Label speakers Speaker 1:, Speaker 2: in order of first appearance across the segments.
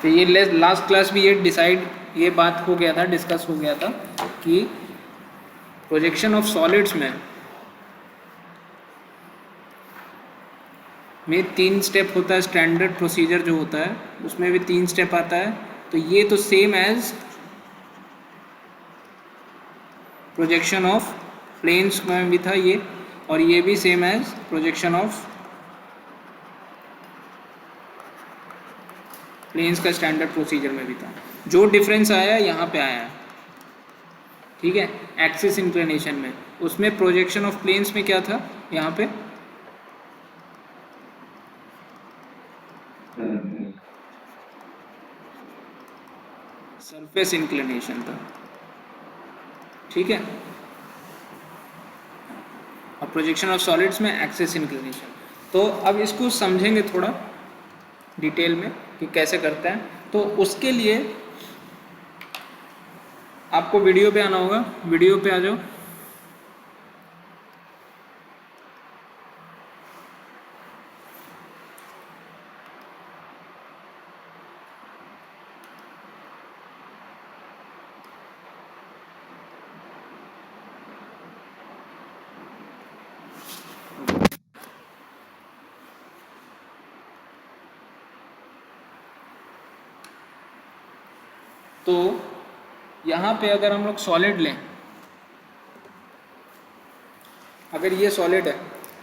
Speaker 1: तो ये last class भी ये बात हो गया था, डिस्कस हो गया था कि प्रोजेक्शन ऑफ सॉलिड्स में 3 स्टेप होता है। स्टैंडर्ड प्रोसीजर जो होता है उसमें भी 3 स्टेप आता है। तो ये तो same as projection of planes में भी था ये, और ये भी same as projection of planes का स्टैंडर्ड प्रोसीजर में भी था। जो डिफरेंस आया यहाँ पे आया है, ठीक है, एक्सिस इंक्लिनेशन में। उसमें प्रोजेक्शन ऑफ प्लेन्स में क्या था, यहाँ पे सरफेस इंक्लिनेशन था, ठीक है, और प्रोजेक्शन ऑफ सॉलिड्स में एक्सिस इंक्लिनेशन। तो अब इसको समझेंगे थोड़ा डिटेल में कि कैसे करते हैं। तो उसके लिए आपको वीडियो पे आना होगा, वीडियो पे आ जाओ। तो यहाँ पे अगर हम लोग सॉलिड लें, अगर ये सॉलिड है,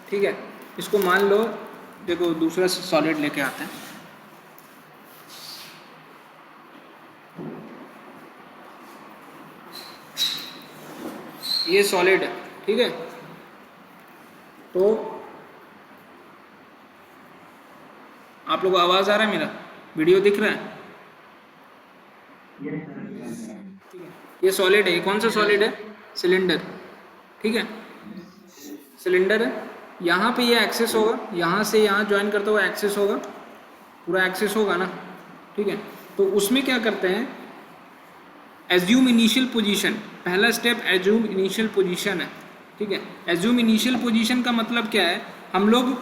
Speaker 1: ठीक है, इसको मान लो, देखो दूसरा सॉलिड लेके आते हैं। ये सॉलिड है, ठीक है, तो आप लोग को आवाज़ आ रहा है मेरा, वीडियो दिख रहा है, ठीक है। ये सॉलिड है, ये कौन सा सॉलिड है, सिलेंडर, ठीक है, सिलेंडर है। यहाँ पे ये एक्सेस होगा, यहाँ से यहाँ ज्वाइन करते हुए एक्सेस होगा, पूरा एक्सेस होगा ना, ठीक है। तो उसमें क्या करते हैं, एज्यूम इनिशियल पोजीशन, पहला स्टेप एज्यूम इनिशियल पोजीशन है, ठीक है। एज्यूम इनिशियल पोजीशन का मतलब क्या है, हम लोग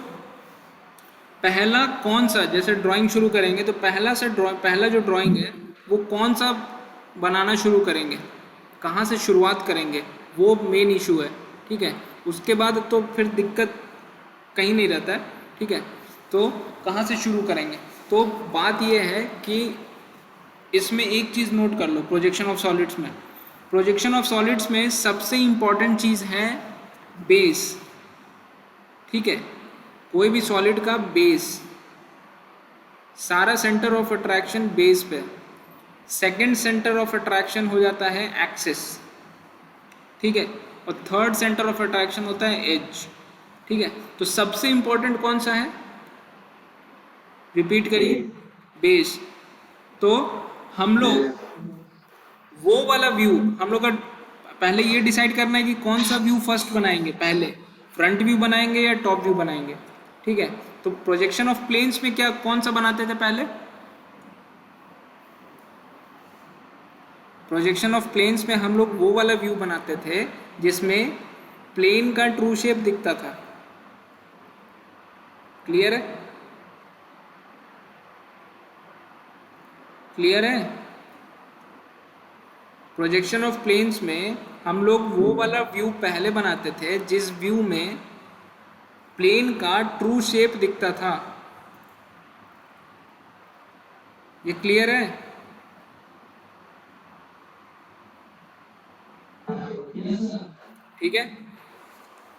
Speaker 1: पहला कौन सा, जैसे ड्राइंग शुरू करेंगे तो पहला जो ड्राइंग है वो कौन सा बनाना शुरू करेंगे, कहाँ से शुरुआत करेंगे, वो मेन इशू है, ठीक है। उसके बाद तो फिर दिक्कत कहीं नहीं रहता है, ठीक है। तो कहाँ से शुरू करेंगे, तो बात ये है कि इसमें एक चीज़ नोट कर लो, प्रोजेक्शन ऑफ सॉलिड्स में, प्रोजेक्शन ऑफ सॉलिड्स में सबसे इम्पॉर्टेंट चीज़ है बेस, ठीक है। कोई भी सॉलिड का बेस, सारा सेंटर ऑफ अट्रैक्शन बेस पे, सेकंड सेंटर ऑफ अट्रैक्शन हो जाता है एक्सिस, ठीक है, और थर्ड सेंटर ऑफ अट्रैक्शन होता है एज, ठीक है। तो सबसे इंपॉर्टेंट कौन सा है, रिपीट करिए, बेस। तो हम लोग वो वाला व्यू, हम लोग का पहले ये डिसाइड करना है कि कौन सा व्यू फर्स्ट बनाएंगे, पहले फ्रंट व्यू बनाएंगे या टॉप व्यू बनाएंगे, ठीक है। तो प्रोजेक्शन ऑफ प्लेन्स में क्या कौन सा बनाते थे पहले, प्रोजेक्शन ऑफ प्लेन्स में हम लोग वो वाला व्यू बनाते थे जिसमें प्लेन का ट्रू शेप दिखता था, क्लियर है, क्लियर है। प्रोजेक्शन ऑफ प्लेन्स में हम लोग वो वाला व्यू पहले बनाते थे जिस व्यू में प्लेन का ट्रू शेप दिखता था, ये क्लियर है। ठीक है,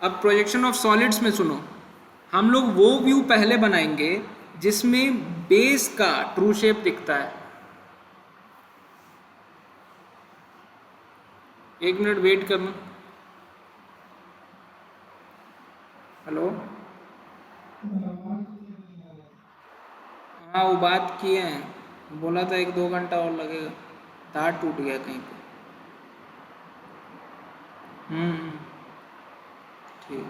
Speaker 1: अब प्रोजेक्शन ऑफ सॉलिड्स में सुनो, हम लोग वो व्यू पहले बनाएंगे जिसमें बेस का ट्रू शेप दिखता है। एक मिनट वेट करना, हेलो, हाँ वो बात किए हैं, बोला था 1-2 घंटा और लगेगा, तार टूट गया कहीं पे। ठीक,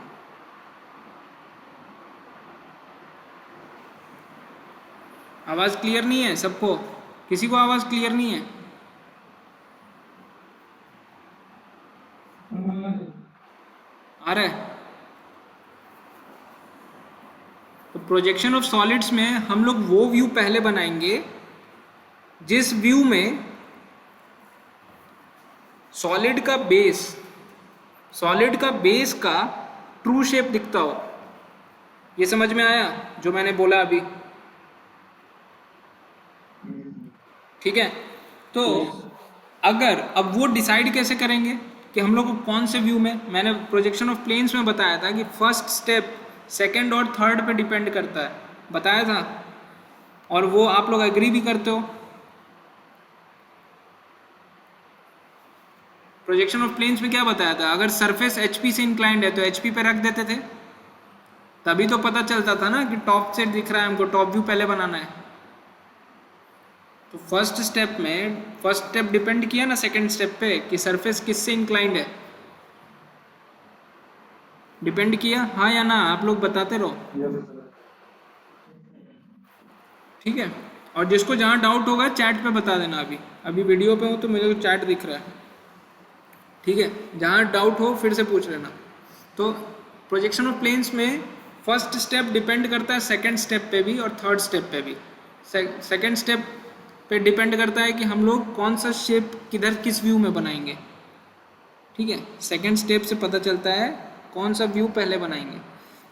Speaker 1: आवाज़ क्लियर नहीं है सबको, किसी को आवाज़ क्लियर नहीं है, आ रहा है। तो प्रोजेक्शन ऑफ सॉलिड्स में हम लोग वो व्यू पहले बनाएंगे जिस व्यू में सॉलिड का बेस का ट्रू शेप दिखता हो। ये समझ में आया जो मैंने बोला अभी? ठीक है, तो अगर अब वो डिसाइड कैसे करेंगे कि हम लोग को कौन से व्यू में, मैंने प्रोजेक्शन ऑफ प्लेन्स में बताया था कि फर्स्ट स्टेप सेकंड और थर्ड पे डिपेंड करता है, बताया था, और वो आप लोग एग्री भी करते हो। प्रोजेक्शन ऑफ प्लेन्स में क्या बताया था, अगर सरफेस एचपी से इंक्लाइंड है तो एचपी पे रख देते थे, तभी तो पता चलता था ना कि टॉप से दिख रहा है, हमको टॉप व्यू पहले बनाना है। तो फर्स्ट स्टेप डिपेंड किया ना सेकंड स्टेप पे कि सरफेस किससे इंक्लाइंड है, डिपेंड किया, हाँ या ना? आप लोग बताते रहो, ठीक है। और जिसको जहाँ डाउट होगा चैट पे बता देना। अभी वीडियो पे हो तो मेरे को चैट दिख रहा है, ठीक है। जहाँ डाउट हो फिर से पूछ लेना। तो प्रोजेक्शन ऑफ प्लेन्स में फर्स्ट स्टेप डिपेंड करता है सेकंड स्टेप पे भी और थर्ड स्टेप पे भी। सेकंड स्टेप पे डिपेंड करता है कि हम लोग कौन सा शेप किधर किस व्यू में बनाएंगे, ठीक है। सेकंड स्टेप से पता चलता है कौन सा व्यू पहले बनाएंगे।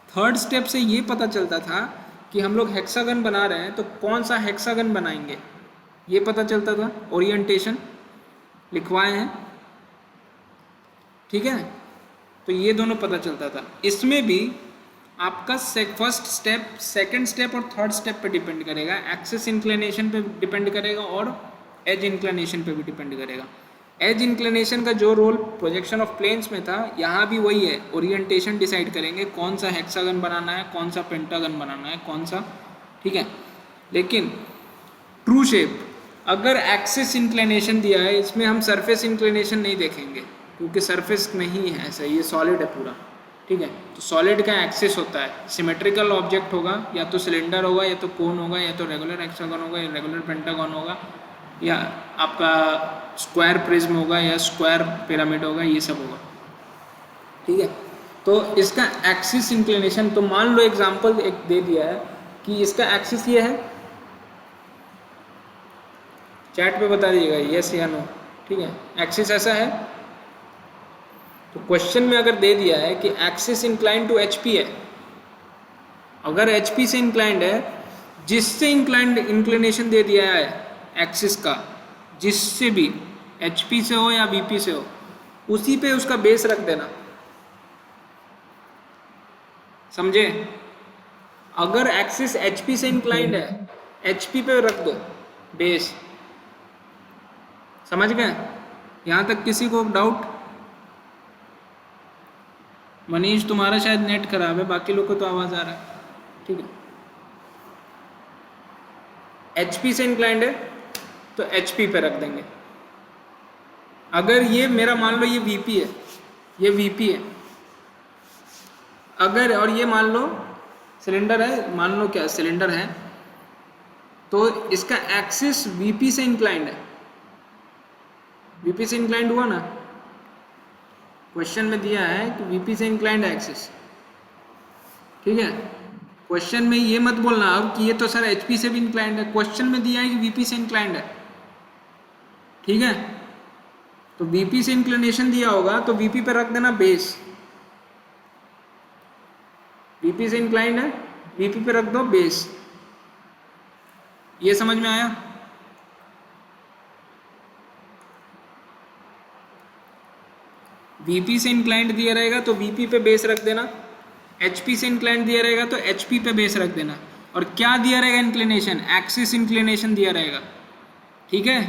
Speaker 1: थर्ड स्टेप से ये पता चलता था कि हम लोग हेक्सागन बना रहे हैं तो कौन सा हेक्सागन बनाएंगे, ये पता चलता था, ओरिएंटेशन लिखवाए हैं, ठीक है। तो ये दोनों पता चलता था। इसमें भी आपका फर्स्ट स्टेप सेकंड स्टेप और थर्ड स्टेप पे डिपेंड करेगा, एक्सिस इंक्लिनेशन पे डिपेंड करेगा और एज इंक्लिनेशन पे भी डिपेंड करेगा। एज इंक्लिनेशन का जो रोल प्रोजेक्शन ऑफ प्लेन्स में था, यहाँ भी वही है, ओरिएंटेशन डिसाइड करेंगे कौन सा हेक्सागन बनाना है, कौन सा पेंटागन बनाना है, कौन सा, ठीक है। लेकिन ट्रू शेप अगर एक्सिस इंक्लिनेशन दिया है, इसमें हम सरफेस इंक्लिनेशन नहीं देखेंगे क्योंकि सरफेस नहीं है ऐसा, ये सॉलिड है पूरा, ठीक है। तो सॉलिड का एक्सिस होता है, सिमेट्रिकल ऑब्जेक्ट होगा, या तो सिलेंडर होगा, या तो कोन होगा, या तो रेगुलर हेक्सागन होगा, या रेगुलर पेंटागन होगा, या आपका स्क्वायर प्रिज्म होगा, या स्क्वायर पिरामिड होगा, ये सब होगा, ठीक है। तो इसका एक्सिस इंक्लिनेशन, तो मान लो एग्जांपल एक दे दिया है कि इसका एक्सिस ये है, चैट पे बता दीजिएगा यस या नो, ठीक है। एक्सिस ऐसा है, तो क्वेश्चन में अगर दे दिया है कि एक्सिस इंक्लाइंड टू एचपी है, अगर एचपी से इंक्लाइंड है, जिससे इंक्लाइंड इंक्लिनेशन दे दिया है एक्सिस का, जिससे भी एचपी से हो या वीपी से हो, उसी पे उसका बेस रख देना, समझे। अगर एक्सिस एचपी से इंक्लाइंड है, एचपी पे रख दो बेस, समझ गए? यहां तक किसी को डाउट? मनीष तुम्हारा शायद नेट खराब है, बाकी लोग को तो आवाज आ रहा है, ठीक है। एचपी से इंक्लाइंड है तो एचपी पे रख देंगे। अगर ये मेरा मान लो ये वीपी है, ये वीपी है, अगर, और ये मान लो सिलेंडर है, मान लो क्या सिलेंडर है, तो इसका एक्सिस वीपी से इंक्लाइंड है, वीपी से इंक्लाइंड हुआ ना, क्वेश्चन में दिया है कि वीपी से इंक्लाइंड एक्सिस, ठीक है। क्वेश्चन में ये मत बोलना अब कि ये तो सर एचपी से भी इंक्लाइंड है, क्वेश्चन में दिया है कि वीपी से इंक्लाइंड है, ठीक है। तो वीपी से इंक्लिनेशन दिया होगा तो वीपी पे रख देना बेस, वीपी से इंक्लाइंड है, वीपी पे रख दो बेस। ये समझ में आया? वीपी से इंक्लाइंड दिया रहेगा तो वीपी पे बेस रख देना, एचपी से इंक्लाइंड दिया रहेगा तो एचपी पे बेस रख देना। और क्या दिया रहेगा इंक्लिनेशन? एक्सिस इंक्लिनेशन दिया रहेगा, ठीक है,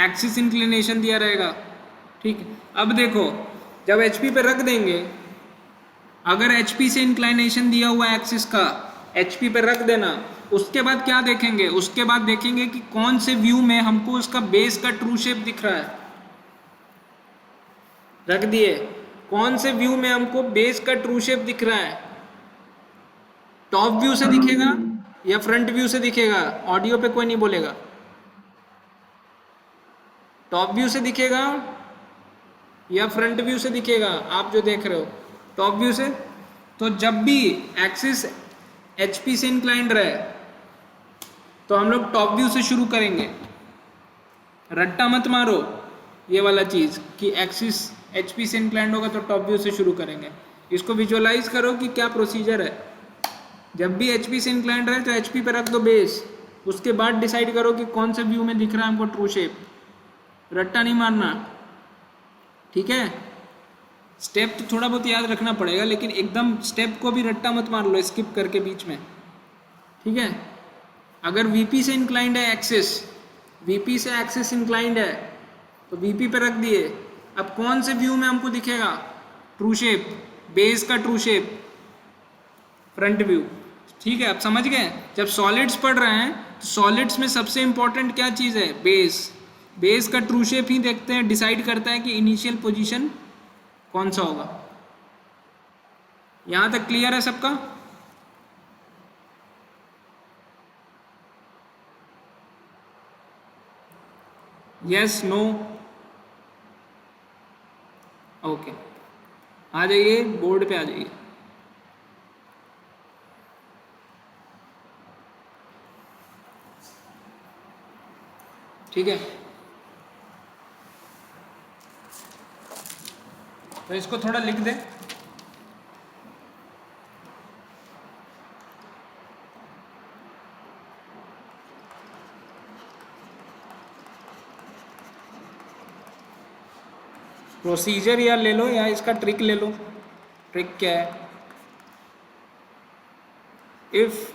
Speaker 1: एक्सिस इंक्लिनेशन दिया रहेगा, ठीक। अब देखो जब एचपी पे रख देंगे, अगर एचपी से इंक्लिनेशन दिया हुआ एक्सिस का, एचपी पे रख देना, उसके बाद क्या देखेंगे? उसके बाद देखेंगे कि कौन से व्यू में हमको उसका बेस का ट्रू शेप दिख रहा है, रख दिए, कौन से व्यू में हमको बेस का ट्रू शेप दिख रहा है, टॉप व्यू से दिखेगा या फ्रंट व्यू से दिखेगा? ऑडियो पे कोई नहीं बोलेगा, टॉप व्यू से दिखेगा या फ्रंट व्यू से दिखेगा? आप जो देख रहे हो टॉप व्यू से। तो जब भी एक्सिस एचपी से इंक्लाइंड रहे तो हम लोग टॉप व्यू से शुरू करेंगे, रट्टा मत मारो ये वाला चीज़ कि एक्सिस एचपी से इंक्लाइंड होगा तो टॉप व्यू से शुरू करेंगे। इसको विजुअलाइज करो कि क्या प्रोसीजर है। जब भी एचपी से इंक्लाइंड रहे तो एचपी पे रख दो बेस, उसके बाद डिसाइड करो कि कौन से व्यू में दिख रहा है हमको ट्रू शेप। रट्टा नहीं मारना, ठीक है। स्टेप तो थोड़ा बहुत याद रखना पड़ेगा, लेकिन एकदम स्टेप को भी रट्टा मत मार लो स्किप करके बीच में, ठीक है। अगर वीपी से इंक्लाइंड है एक्सिस, वीपी से एक्सिस इंक्लाइंड है तो वीपी पे रख दिए। अब कौन से व्यू में हमको दिखेगा ट्रू शेप, बेस का ट्रू शेप, फ्रंट व्यू, ठीक है। अब समझ गए। जब सॉलिड्स पढ़ रहे हैं तो सॉलिड्स में सबसे इंपॉर्टेंट क्या चीज़ है, बेस। बेस का ट्रू शेप ही देखते हैं, डिसाइड करता है कि इनिशियल पोजीशन कौन सा होगा। यहां तक क्लियर है सबका? Yes, no, okay. आ जाइए बोर्ड पे आ जाइए। ठीक है, तो इसको थोड़ा लिख दे। प्रोसीजर या ले लो या इसका ट्रिक ले लो। ट्रिक क्या है? If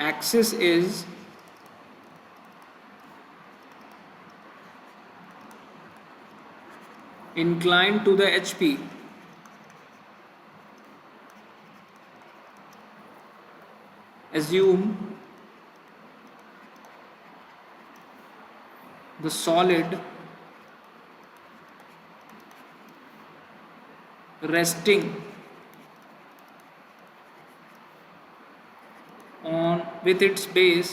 Speaker 1: axis is inclined to the HP, assume the solid resting on with its base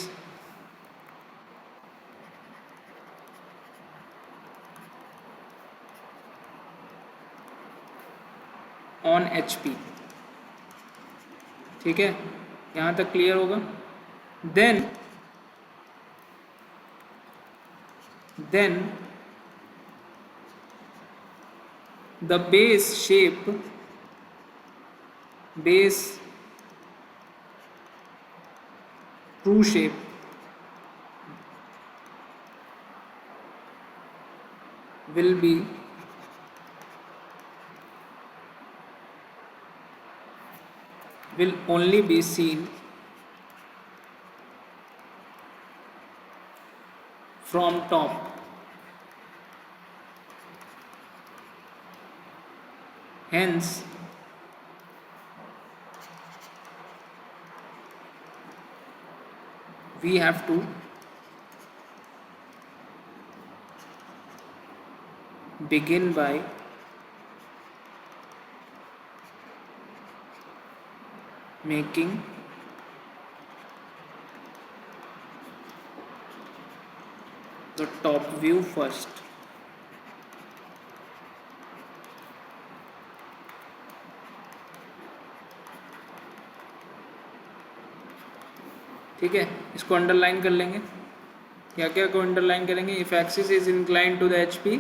Speaker 1: on HP, ठीक है। यहाँ तक क्लियर होगा? Then the base shape, base true shape will only be seen from top. Hence we have to begin by making the top view first. ठीक है, इसको underline कर लेंगे। क्या क्या को अंडरलाइन करेंगे? If axis is inclined to the HP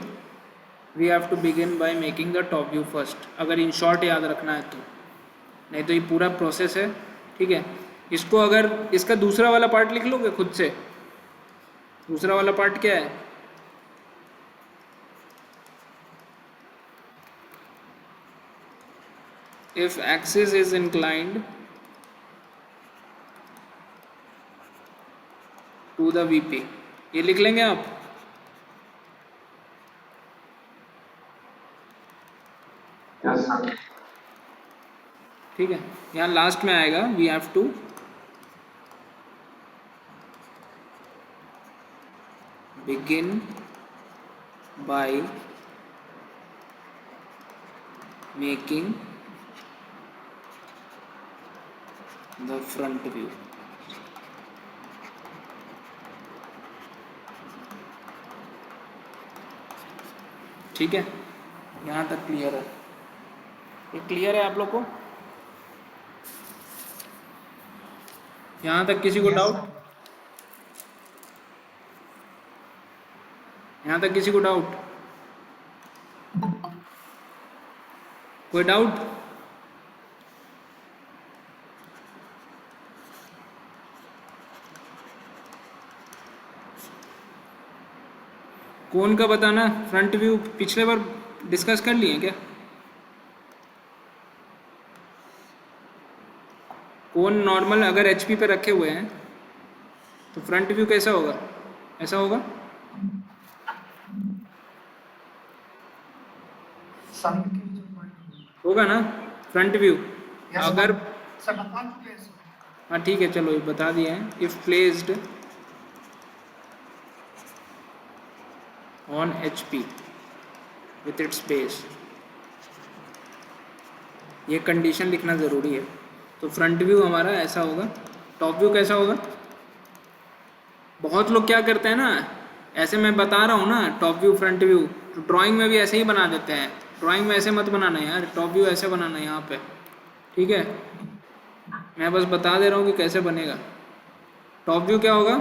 Speaker 1: we have to begin by making the top view first. अगर इन शॉर्ट याद रखना है तो, नहीं तो ये पूरा प्रोसेस है, ठीक है। इसको अगर इसका दूसरा वाला पार्ट लिख लोगे खुद से। दूसरा वाला पार्ट क्या है? If axis is inclined to the VP, ये लिख लेंगे आप। ठीक है, यहाँ लास्ट में आएगा we have to begin by making the front view. ठीक है, यहाँ तक क्लियर है? ये क्लियर है आप लोग को? यहाँ तक किसी को डाउट? यहाँ तक किसी को डाउट? कोई डाउट? कौन का बताना? फ्रंट व्यू पिछले बार डिस्कस कर लिए क्या? कौन नॉर्मल अगर एचपी पे रखे हुए हैं तो फ्रंट व्यू कैसा होगा? ऐसा होगा? होगा ना फ्रंट व्यू? अगर हाँ ठीक है, चलो ये बता दिए हैं। If placed on HP with its base, ये कंडीशन लिखना ज़रूरी है। तो फ्रंट व्यू हमारा ऐसा होगा। टॉप व्यू कैसा होगा? बहुत लोग क्या करते हैं ना, ऐसे मैं बता रहा हूँ ना, टॉप व्यू फ्रंट व्यू, तो ड्राइंग में भी ऐसे ही बना देते हैं। ड्राइंग में ऐसे मत बनाना यार, टॉप व्यू ऐसे बनाना है यहाँ पे, ठीक है? मैं बस बता दे रहा हूँ कि कैसे बनेगा। टॉप व्यू क्या होगा?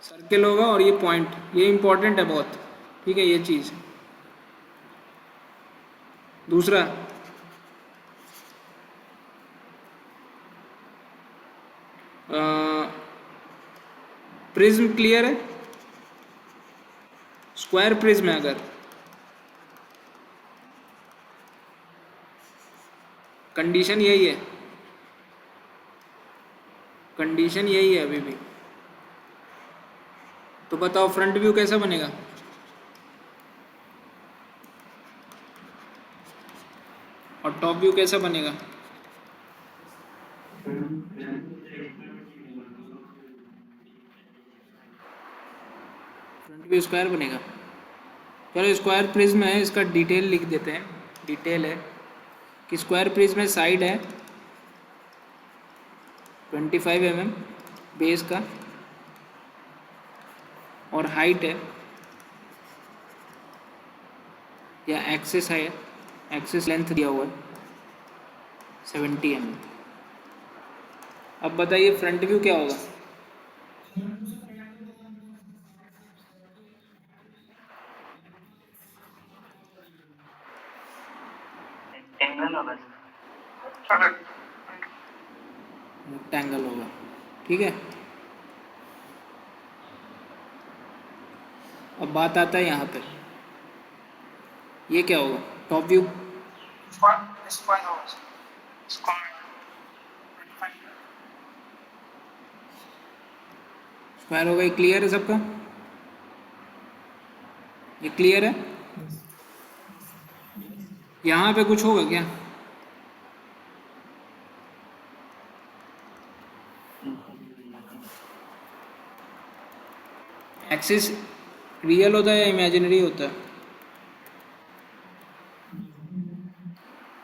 Speaker 1: सर्किल होगा और ये पॉइंट, ये इंपॉर्टेंट है बहुत, ठीक है ये चीज़। दूसरा, प्रिज्म क्लियर है? स्क्वायर प्रिज्म है अगर, कंडीशन यही है, कंडीशन यही है अभी भी। तो बताओ फ्रंट व्यू कैसा बनेगा? और टॉप व्यू कैसा बनेगा? फ्रंट व्यू स्क्वायर बनेगा। चलो स्क्वायर प्रिज्म है, इसका डिटेल लिख देते हैं। डिटेल है कि स्क्वायर प्रिज्म में साइड है 25 mm बेस का, और हाइट है या एक्सिस है, एक्सिस लेंथ दिया हुआ है 70 mm। अब बताइए फ्रंट व्यू क्या होगा? रेक्टेंगल होगा, ठीक है। अब बात आता है यहाँ पे, ये क्या होगा? टॉप व्यू स्क्वायर होगा। ये क्लियर है सबका? ये क्लियर है? यहाँ पे कुछ होगा क्या? एक्सिस रियल होता है या इमेजिनरी होता है?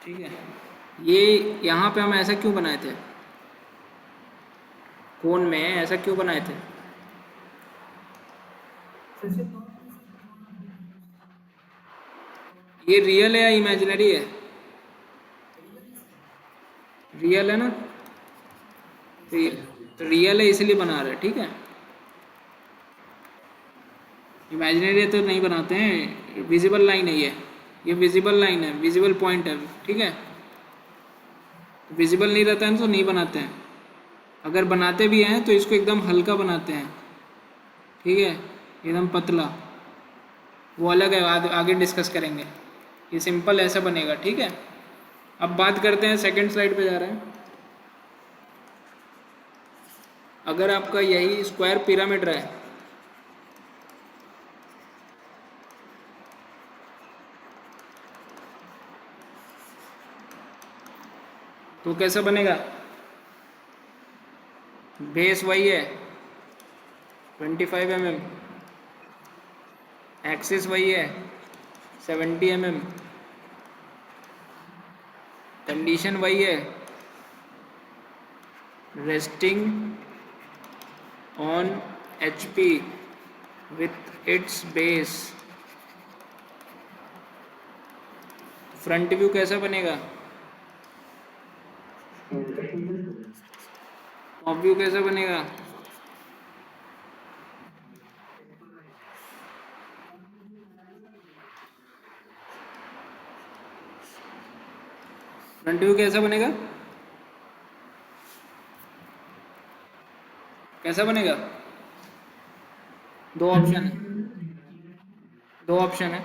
Speaker 1: ठीक है, ये यहाँ पे हम ऐसा क्यों बनाए थे? कोन में ऐसा क्यों बनाए थे? ये रियल है या इमेजिनरी है? रियल है ना? तो रियल है इसलिए बना रहे हैं, ठीक है। इमेजिनरी तो नहीं बनाते हैं। विजिबल लाइन है ये विजिबल लाइन है, विजिबल पॉइंट है, ठीक है। विजिबल नहीं रहता है तो नहीं बनाते हैं। अगर बनाते भी हैं तो इसको एकदम हल्का बनाते हैं, ठीक है, एकदम पतला, वो अलग है, आगे डिस्कस करेंगे। ये सिंपल ऐसा बनेगा, ठीक है। अब बात करते हैं, सेकंड स्लाइड पे जा रहे हैं। अगर आपका यही स्क्वायर पिरामिड रहा है तो कैसा बनेगा? बेस वही है 25 mm, एक्सिस वही है 70 mm, कंडीशन वही है, resting on HP with its base front view कैसा बनेगा, टॉप व्यू कैसा बनेगा, फ्रंट व्यू कैसा बनेगा, कैसा बनेगा? दो ऑप्शन है, दो ऑप्शन है,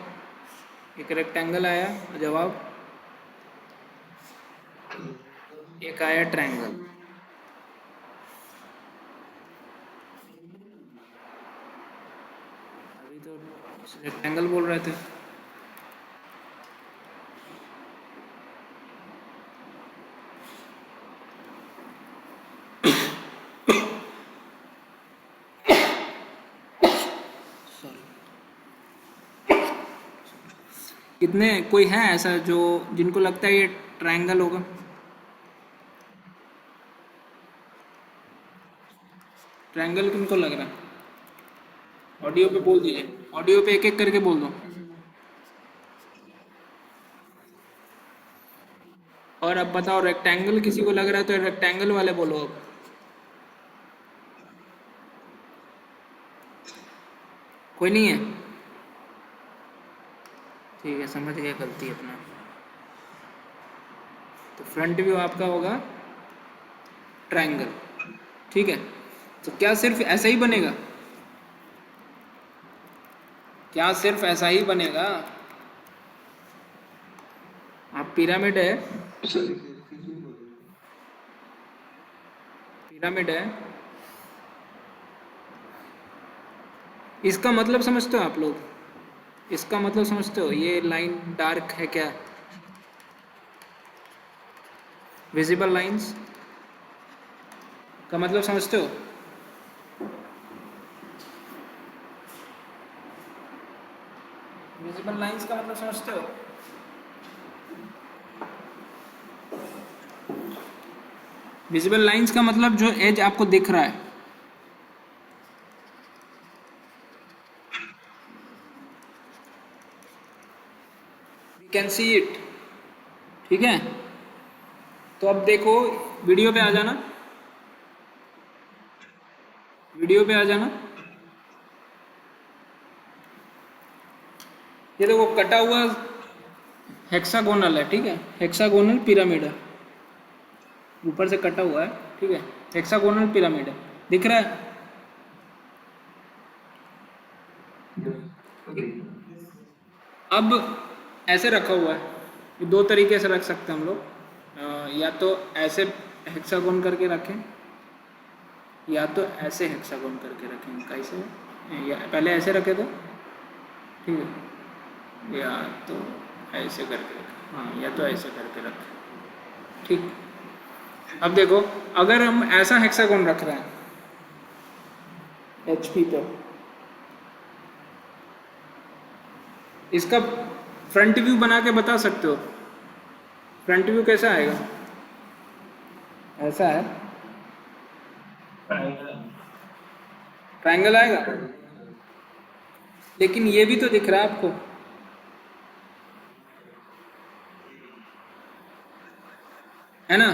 Speaker 1: एक रेक्टेंगल आया जवाब, एक आया ट्रायंगल। अभी तो रेक्टेंगल बोल रहे थे। कितने कोई है ऐसा जो जिनको लगता है ये ट्रायंगल होगा? ट्रायंगल किनको लग रहा है? ऑडियो पे बोल दीजिए, ऑडियो पे एक एक करके बोल दो। और अब बताओ रेक्टेंगल किसी को लग रहा है तो रेक्टेंगल वाले बोलो अब। कोई नहीं है? ठीक है, समझ गया गलती अपना। तो फ्रंट व्यू आपका होगा ट्रायंगल, ठीक है। तो क्या सिर्फ ऐसा ही बनेगा? क्या सिर्फ ऐसा ही बनेगा? आप पिरामिड है, पिरामिड है, इसका मतलब समझते हो आप लोग? इसका मतलब समझते हो? ये लाइन डार्क है क्या, विजिबल लाइंस का मतलब समझते हो? विजिबल लाइंस का मतलब समझते हो? विजिबल लाइंस का मतलब जो एज आपको दिख रहा है, वी कैन सी इट, ठीक है। तो अब देखो, वीडियो पे आ जाना, वीडियो पे आ जाना। ये देखो कटा हुआ हेक्सागोनल है, ठीक है, हेक्सागोनल पिरामिड है, ऊपर से कटा हुआ है, ठीक है, हेक्सागोनल पिरामिड है, दिख रहा है? अब ऐसे रखा हुआ है, ये दो तरीके से रख सकते हैं हम लोग, या तो ऐसे हेक्सागोन करके रखें, या तो ऐसे हेक्सागोन करके रखें। कैसे? या पहले ऐसे रखे थे, ठीक है, या तो ऐसे करके रखें, हाँ, या तो ऐसे करके रखें, ठीक। अब देखो, अगर हम ऐसा हेक्सागोन रख रहे हैं HP पे, इसका फ्रंट व्यू बना के बता सकते हो? फ्रंट व्यू कैसा आएगा? ऐसा है, ट्रायंगल आएगा, लेकिन ये भी तो दिख रहा है आपको, है ना?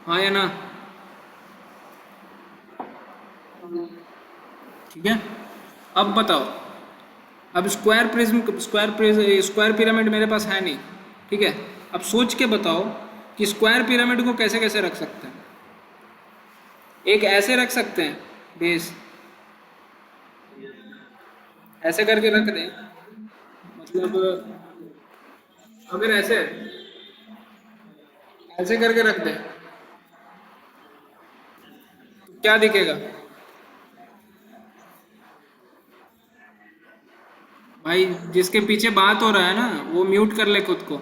Speaker 1: हाँ या ना? ठीक है, अब बताओ। अब स्क्वायर पिरामिड मेरे पास है नहीं, ठीक है। अब सोच के बताओ कि स्क्वायर पिरामिड को कैसे कैसे रख सकते हैं। एक ऐसे रख सकते हैं, बेस ऐसे करके रख दें, मतलब अगर ऐसे ऐसे करके रख दें तो क्या दिखेगा भाई? जिसके पीछे बात हो रहा है ना, वो म्यूट कर ले खुद को।